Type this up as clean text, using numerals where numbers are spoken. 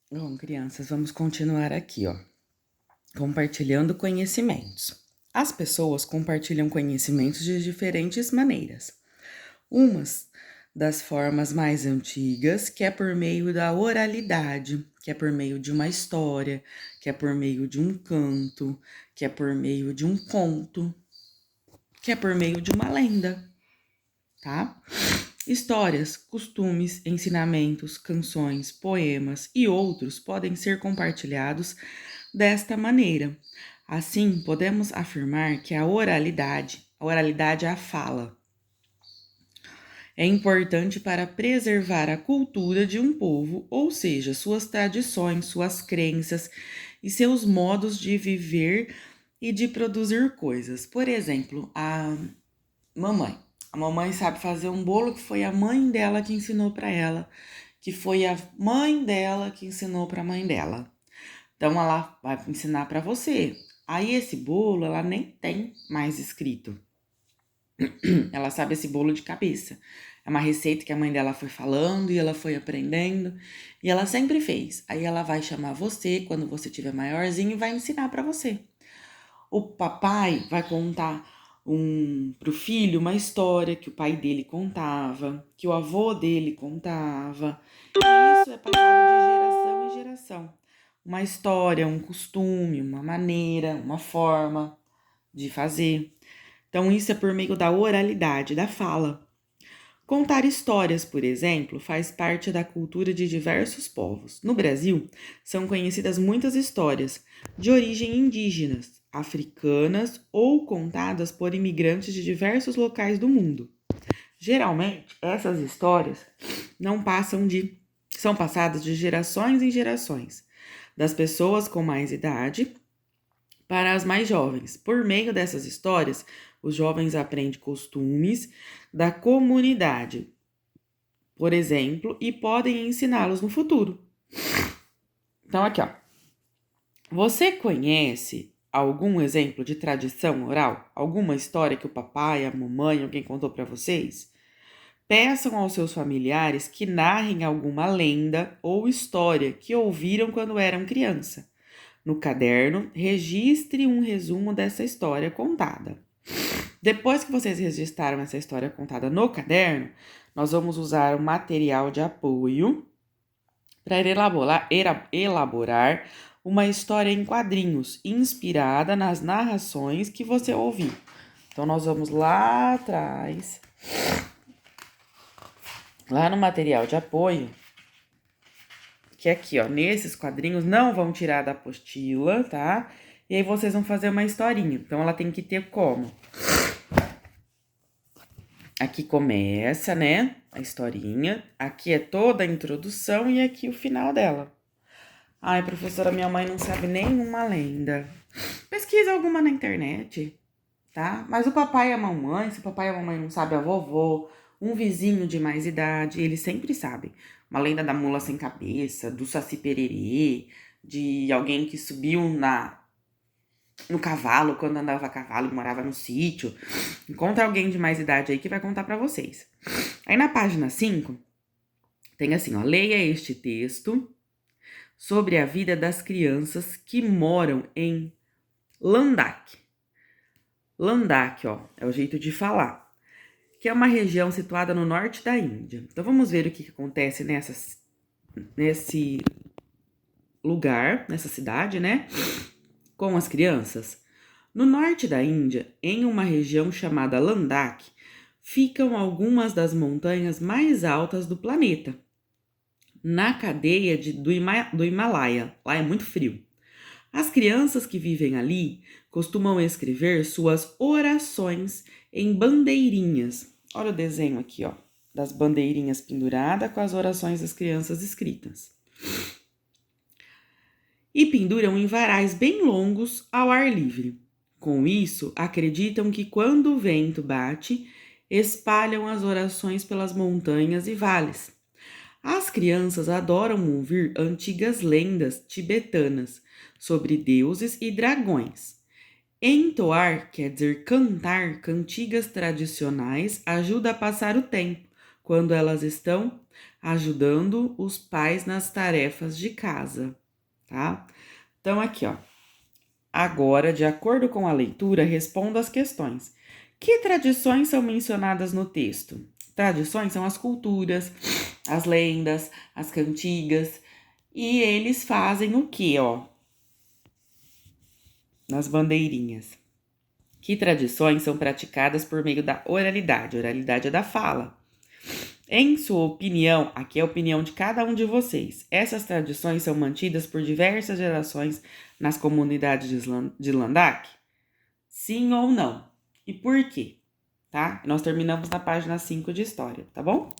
Bom, crianças, vamos continuar aqui, compartilhando conhecimentos. As pessoas compartilham conhecimentos de diferentes maneiras. Umas das formas mais antigas, que é por meio da oralidade, que é por meio de uma história, que é por meio de um canto, que é por meio de um conto, que é por meio de uma lenda, tá? Histórias, costumes, ensinamentos, canções, poemas e outros podem ser compartilhados desta maneira. Assim, podemos afirmar que a oralidade é a fala, é importante para preservar a cultura de um povo, ou seja, suas tradições, suas crenças e seus modos de viver e de produzir coisas. Por exemplo, mamãe. A mamãe sabe fazer um bolo que foi a mãe dela que ensinou para ela, que foi a mãe dela que ensinou para a mãe dela. Então ela vai ensinar para você. Aí esse bolo ela nem tem mais escrito. Ela sabe esse bolo de cabeça. É uma receita que a mãe dela foi falando e ela foi aprendendo e ela sempre fez. Aí ela vai chamar você quando você tiver maiorzinho e vai ensinar para você. O papai vai contar pro filho uma história que o pai dele contava, que o avô dele contava. E isso é passado de geração em geração. Uma história, um costume, uma maneira, uma forma de fazer. Então, isso é por meio da oralidade, da fala. Contar histórias, por exemplo, faz parte da cultura de diversos povos. No Brasil, são conhecidas muitas histórias de origem indígenas, africanas ou contadas por imigrantes de diversos locais do mundo. Geralmente, essas histórias não passam de são passadas de gerações em gerações, das pessoas com mais idade para as mais jovens. Por meio dessas histórias, os jovens aprendem costumes da comunidade, por exemplo, e podem ensiná-los no futuro. Então, aqui, você conhece algum exemplo de tradição oral? Alguma história que o papai, a mamãe, alguém contou para vocês? Peçam aos seus familiares que narrem alguma lenda ou história que ouviram quando eram criança. No caderno, registre um resumo dessa história contada. Depois que vocês registraram essa história contada no caderno, nós vamos usar um material de apoio para elaborar uma história em quadrinhos inspirada nas narrações que você ouviu. Então, nós vamos lá atrás, lá no material de apoio, que aqui, nesses quadrinhos não vão tirar da apostila, tá? E aí vocês vão fazer uma historinha. Então, ela tem que ter como? Aqui começa, né, a historinha. Aqui é toda a introdução e aqui o final dela. Ai, professora, minha mãe não sabe nenhuma lenda. Pesquisa alguma na internet, tá? Mas o papai e a mamãe, se o papai e a mamãe não sabem, a vovó, um vizinho de mais idade, eles sempre sabem. Uma lenda da mula sem cabeça, do Saci Pererê, de alguém que subiu no cavalo, quando andava a cavalo e morava no sítio. Encontra alguém de mais idade aí que vai contar para vocês. Aí na página 5, tem assim, leia este texto sobre a vida das crianças que moram em Landak. Landak, é o jeito de falar, que é uma região situada no norte da Índia. Então vamos ver o que acontece nesse lugar, nessa cidade, né? Com as crianças. No norte da Índia, em uma região chamada Landak, ficam algumas das montanhas mais altas do planeta, na cadeia do Himalaia. Lá é muito frio. As crianças que vivem ali costumam escrever suas orações em bandeirinhas. Olha o desenho aqui, das bandeirinhas penduradas com as orações das crianças escritas. E penduram em varais bem longos ao ar livre. Com isso, acreditam que quando o vento bate, espalham as orações pelas montanhas e vales. As crianças adoram ouvir antigas lendas tibetanas sobre deuses e dragões. Entoar, quer dizer cantar, cantigas tradicionais ajuda a passar o tempo, quando elas estão ajudando os pais nas tarefas de casa, tá? Então, aqui, ó. Agora, de acordo com a leitura, responda as questões. Que tradições são mencionadas no texto? Tradições são as culturas, as lendas, as cantigas. E eles fazem o quê, ó? Nas bandeirinhas. Que tradições são praticadas por meio da oralidade? Oralidade é da fala. Em sua opinião, aqui é a opinião de cada um de vocês, essas tradições são mantidas por diversas gerações nas comunidades de Landak? Sim ou não? E por quê? Tá? Nós terminamos na página 5 de história, tá bom?